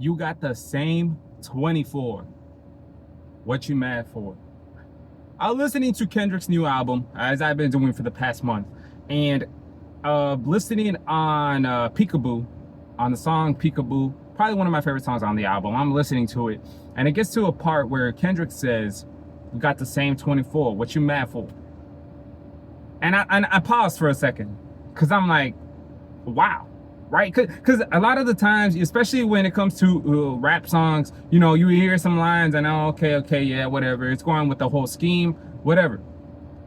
You got the same 24. What you mad for? I was listening to Kendrick's new album, as I've been doing for the past month, and listening on Peekaboo, on the song Peekaboo, probably one of my favorite songs on the album. I'm listening to it, and it gets to a part where Kendrick says, "You got the same 24. What you mad for?" And I paused for a second, because I'm like, wow. Right? Because a lot of the times, especially when it comes to rap songs, you know, you hear some lines and, oh, okay, yeah, whatever. It's going with the whole scheme, whatever.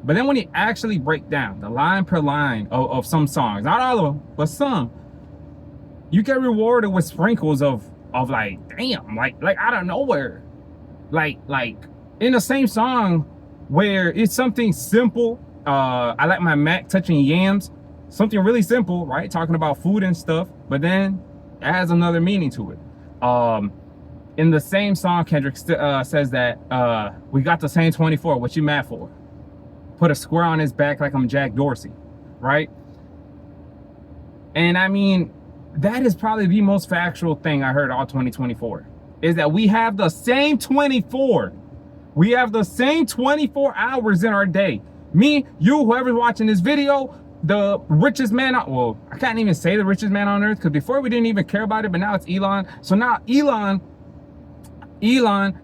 But then when you actually break down the line per line of some songs, not all of them, but some, you get rewarded with sprinkles of like, damn, like out of nowhere. Like in the same song where it's something simple, I like my Mac touching yams. Something really simple, right? Talking about food and stuff, but then it has another meaning to it. In the same song, Kendrick says that we got the same 24. What you mad for? Put a square on his back like I'm Jack Dorsey, right? And I mean, that is probably the most factual thing I heard all 2024, is that we have the same 24. We have the same 24 hours in our day. Me, you, whoever's watching this video, the richest man well, I can't even say the richest man on earth, because before we didn't even care about it, but now it's Elon. So now Elon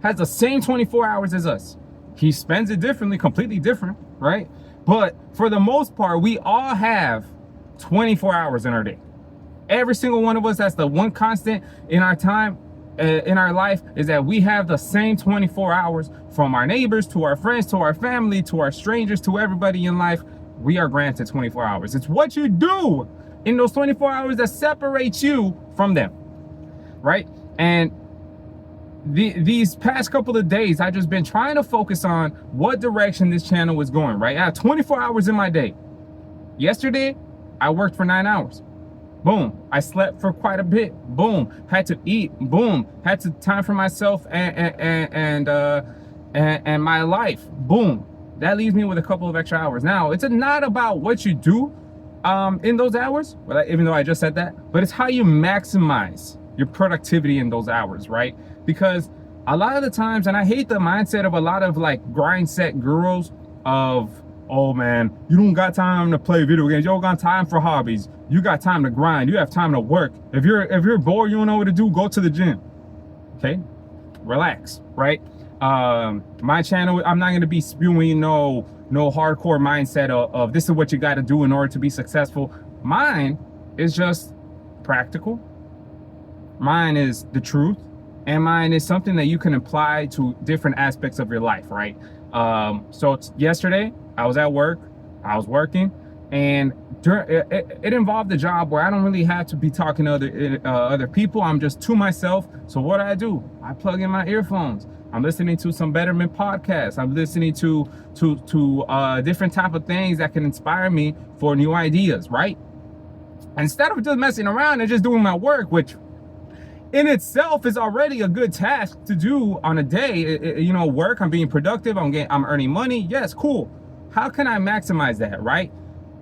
has the same 24 hours as us. He spends it differently, completely different, right? But for the most part, we all have 24 hours in our day. Every single one of us, that's the one constant in our time, in our life, is that we have the same 24 hours. From our neighbors to our friends to our family to our strangers to everybody in life, we are granted 24 hours. It's what you do in those 24 hours that separates you from them, right? And these past couple of days, I've just been trying to focus on what direction this channel was going, right? I have 24 hours in my day. Yesterday, I worked for 9 hours. Boom. I slept for quite a bit. Boom. Had to eat. Boom. Had to time for myself and my life. Boom. That leaves me with a couple of extra hours. Now, it's not about what you do in those hours, even though I just said that, but it's how you maximize your productivity in those hours, right? Because a lot of the times, and I hate the mindset of a lot of like grind set gurus of, oh man, you don't got time to play video games. You don't got time for hobbies. You got time to grind. You have time to work. If you're bored, you don't know what to do, go to the gym. Okay? Relax, right? My channel, I'm not going to be spewing no hardcore mindset of this is what you got to do in order to be successful. Mine is just practical. Mine is the truth, and mine is something that you can apply to different aspects of your life, right? So yesterday I was at work, I was working, and it involved a job where I don't really have to be talking to other people. I'm just to myself. So what do? I plug in my earphones. I'm listening to some Betterment podcasts. I'm listening to different type of things that can inspire me for new ideas, right? Instead of just messing around and just doing my work, which in itself is already a good task to do on a day. You know, work, I'm being productive, I'm earning money. Yes, cool. How can I maximize that, right?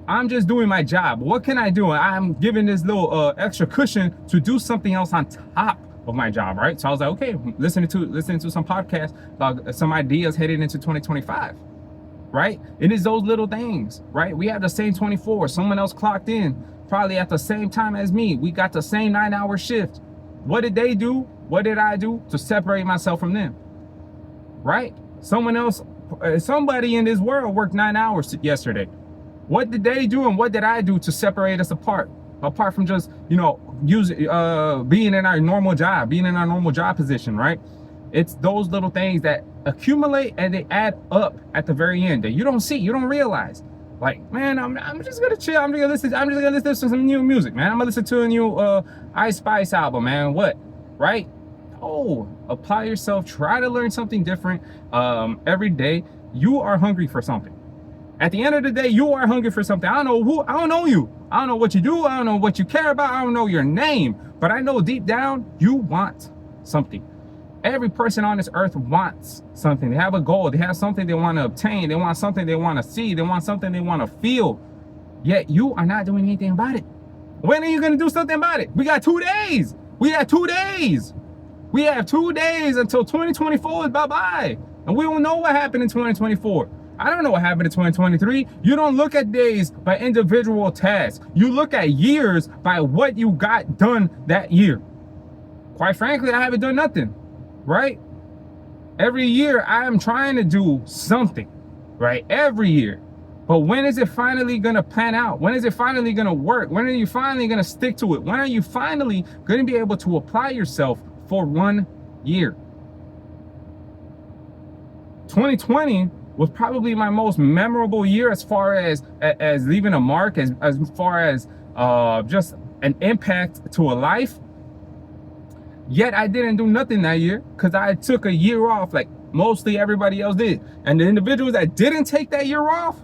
I'm just doing my job. What can I do? I'm giving this little extra cushion to do something else on top of my job, right? So I was like, okay, listening to some podcasts about some ideas heading into 2025, right? It is those little things, right? We have the same 24. Someone else clocked in probably at the same time as me. We got the same 9-hour shift. What did they do? What did I do to separate myself from them, right? Somebody in this world worked 9 hours yesterday. What did they do and what did I do to separate us apart from just, you know, being in our normal job, position, right? It's those little things that accumulate and they add up at the very end that you don't see, you don't realize. Like, man, I'm just gonna chill. I'm just gonna listen to some new music, man. I'm gonna listen to a new Ice Spice album, man. What, right? Oh, apply yourself. Try to learn something different every day. You are hungry for something. At the end of the day, you are hungry for something. I don't know you. I don't know what you do. I don't know what you care about. I don't know your name. But I know deep down, you want something. Every person on this earth wants something. They have a goal. They have something they want to obtain. They want something they want to see. They want something they want to feel. Yet you are not doing anything about it. When are you going to do something about it? We got 2 days. We got 2 days. We have 2 days until 2024 is bye-bye. And we don't know what happened in 2024. I don't know what happened in 2023. You don't look at days by individual tasks. You look at years by what you got done that year. Quite frankly, I haven't done nothing, right? Every year I am trying to do something, right? Every year. But when is it finally gonna pan out? When is it finally gonna work? When are you finally gonna stick to it? When are you finally gonna be able to apply yourself for 1 year? 2020 was probably my most memorable year as far as leaving a mark, as far as just an impact to a life. Yet I didn't do nothing that year because I took a year off like mostly everybody else did. And the individuals that didn't take that year off,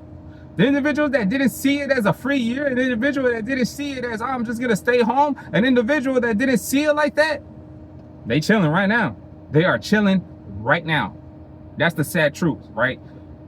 the individuals that didn't see it as a free year, an individual that didn't see it as, oh, I'm just gonna stay home, an individual that didn't see it like that, they chilling right now. They are chilling right now. That's the sad truth, right?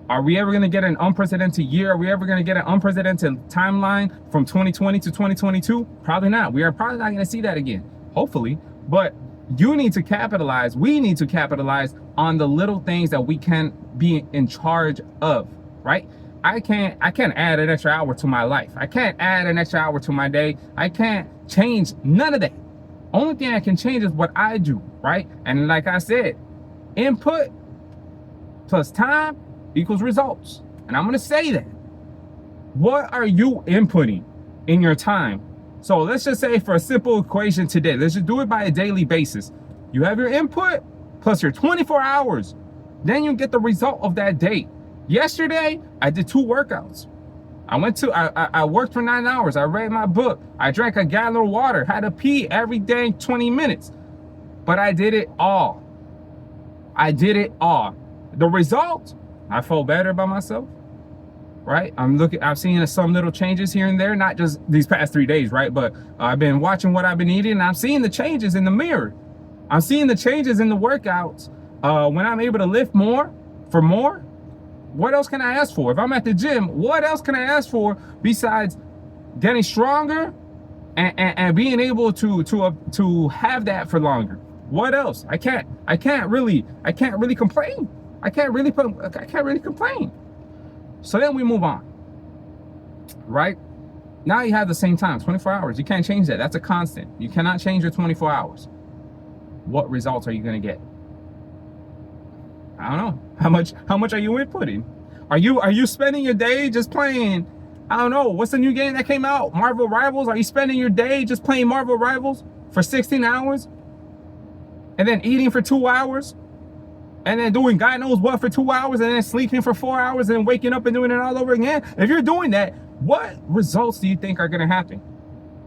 Are we ever gonna get an unprecedented year? Are we ever gonna get an unprecedented timeline from 2020 to 2022? Probably not. We are probably not gonna see that again, hopefully. But you need to capitalize, we need to capitalize on the little things that we can be in charge of, right? I can't add an extra hour to my life. I can't add an extra hour to my day. I can't change none of that. Only thing I can change is what I do, right? And like I said, input plus time equals results. And I'm gonna say that. What are you inputting in your time? So let's just say for a simple equation today, let's just do it by a daily basis. You have your input plus your 24 hours. Then you get the result of that day. Yesterday, I did 2 workouts. I worked for 9 hours. I read my book. I drank a gallon of water, had to pee every day 20 minutes. But I did it all. I did it all. The result, I felt better about myself, right? I'm seeing some little changes here and there, not just these past 3 days, right? But I've been watching what I've been eating, and I'm seeing the changes in the mirror. I'm seeing the changes in the workouts. When I'm able to lift more for more, what else can I ask for? If I'm at the gym, what else can I ask for besides getting stronger and being able to have that for longer? What else? I can't really complain. I can't really complain. So then we move on, right? Now you have the same time, 24 hours. You can't change that. That's a constant. You cannot change your 24 hours. What results are you gonna get? I don't know. How much are you inputting? Are you spending your day just playing, I don't know, what's the new game that came out? Marvel Rivals? Are you spending your day just playing Marvel Rivals for 16 hours? And then eating for 2 hours? And then doing God knows what for 2 hours, and then sleeping for 4 hours, and waking up and doing it all over again? If you're doing that, what results do you think are gonna happen?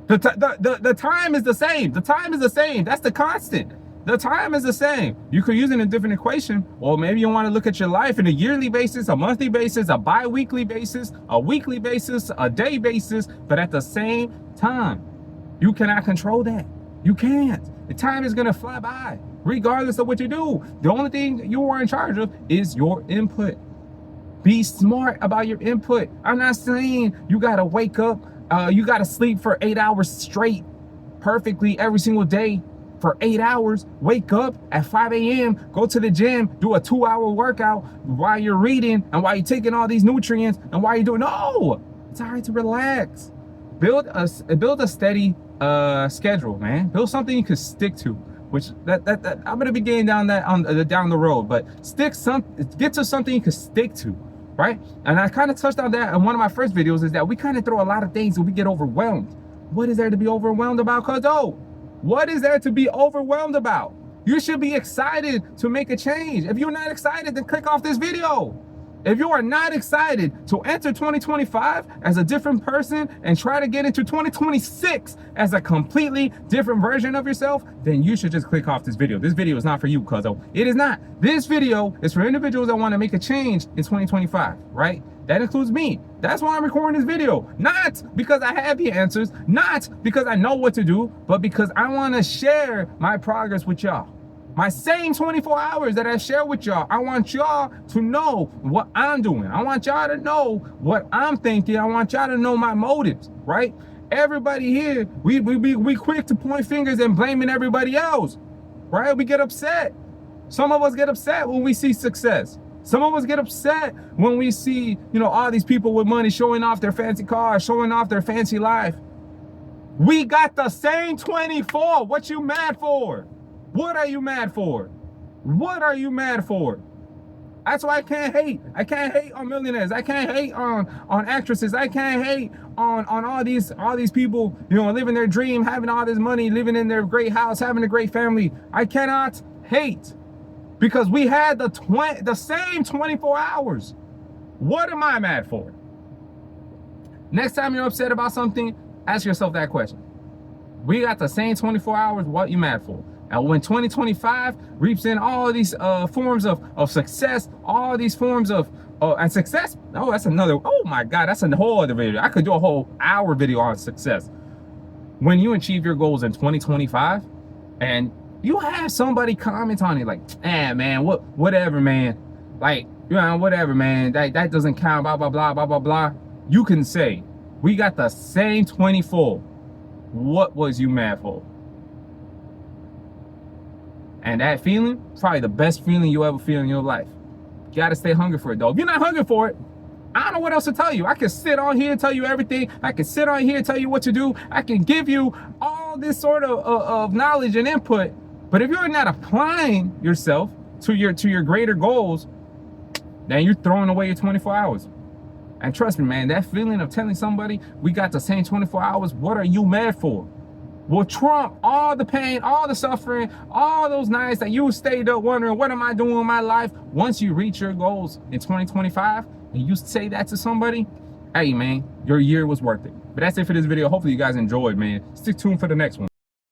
The time is the same. The time is the same. That's the constant. The time is the same. You could use it in a different equation. Or maybe you want to look at your life in a yearly basis, a monthly basis, a bi-weekly basis, a weekly basis, a day basis. But at the same time, you cannot control that. You can't. The time is going to fly by, regardless of what you do. The only thing you are in charge of is your input. Be smart about your input. I'm not saying you got to wake up, you got to sleep for 8 hours straight perfectly every single day. For 8 hours, wake up at 5 a.m., go to the gym, do a 2-hour workout while you're reading and while you're taking all these nutrients and while you're doing, no, it's all right to relax. Build a steady schedule, man. Build something you can stick to, which that I'm gonna be getting down that down the road, but get to something you can stick to, right? And I kind of touched on that in one of my first videos, is that we kind of throw a lot of things and we get overwhelmed. What is there to be overwhelmed about, cuzzo? What is there to be overwhelmed about? You should be excited to make a change. If you're not excited, then click off this video. If you are not excited to enter 2025 as a different person and try to get into 2026 as a completely different version of yourself, then you should just click off this video. This video is not for you, cuzzo. It is not. This video is for individuals that want to make a change in 2025, right? That includes me. That's why I'm recording this video. Not because I have the answers, not because I know what to do, but because I want to share my progress with y'all. My same 24 hours that I share with y'all, I want y'all to know what I'm doing. I want y'all to know what I'm thinking. I want y'all to know my motives, right? Everybody here, we quick to point fingers and blaming everybody else. right? We get upset. Some of us get upset when we see success. Some of us get upset when we see, you know, all these people with money showing off their fancy cars, showing off their fancy life. We got the same 24. What you mad for? What are you mad for? What are you mad for? That's why I can't hate. I can't hate on millionaires. I can't hate on actresses. I can't hate on all these people, you know, living their dream, having all this money, living in their great house, having a great family. I cannot hate because we had the same 24 hours. What am I mad for? Next time you're upset about something, ask yourself that question. We got the same 24 hours. What you mad for? And when 2025 reaps in all these forms of success, all these forms of and success, oh, that's another, oh my God, that's a whole other video. I could do a whole hour video on success. When you achieve your goals in 2025 and you have somebody comment on it like, man, whatever, man. Like, you know, whatever, man, that doesn't count, blah, blah, blah, blah, blah, blah. You can say, we got the same 24. What was you mad for? And that feeling, probably the best feeling you'll ever feel in your life. You gotta stay hungry for it though. If you're not hungry for it, I don't know what else to tell you. I can sit on here and tell you everything. I can sit on here and tell you what to do. I can give you all this sort of knowledge and input. But if you're not applying yourself to your greater goals, then you're throwing away your 24 hours. And trust me, man, that feeling of telling somebody we got the same 24 hours, what are you mad for? Will trump all the pain, all the suffering, all those nights that you stayed up wondering, what am I doing in my life? Once you reach your goals in 2025 and you say that to somebody, hey, man, your year was worth it. But that's it for this video. Hopefully you guys enjoyed, man. Stick tuned for the next one.